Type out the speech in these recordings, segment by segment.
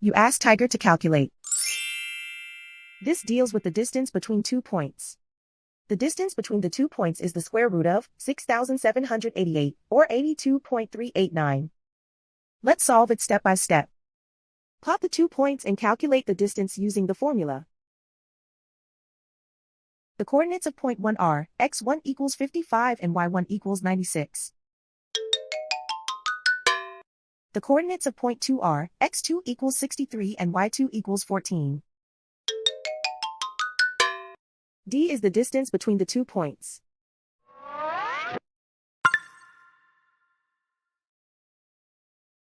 You ask Tiger to calculate. This deals with the distance between 2 points. The distance between the 2 points is the square root of 6,788, or 82.389. Let's solve it step by step. Plot the 2 points and calculate the distance using the formula. The coordinates of point 1 are x1 equals 55 and y1 equals 96. The coordinates of point 2 are x2 equals 63 and y2 equals 14. D is the distance between the 2 points.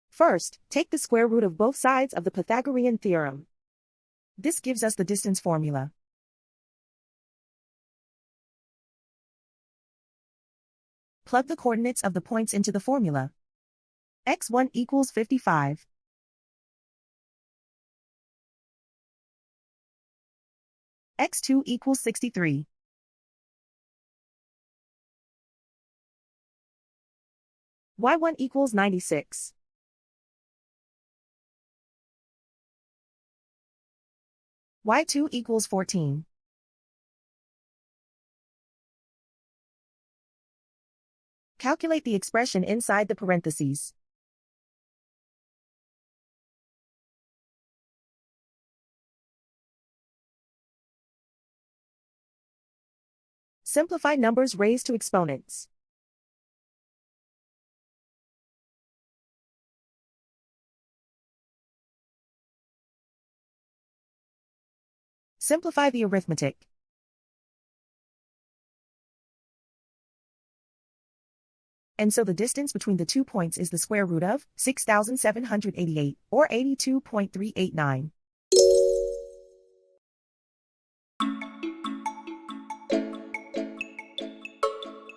First, take the square root of both sides of the Pythagorean theorem. This gives us the distance formula. Plug the coordinates of the points into the formula. x1 equals 55. x2 equals 63. y1 equals 96. y2 equals 14. Calculate the expression inside the parentheses. Simplify numbers raised to exponents. Simplify the arithmetic. And so the distance between the 2 points is the square root of 6,788, or 82.389.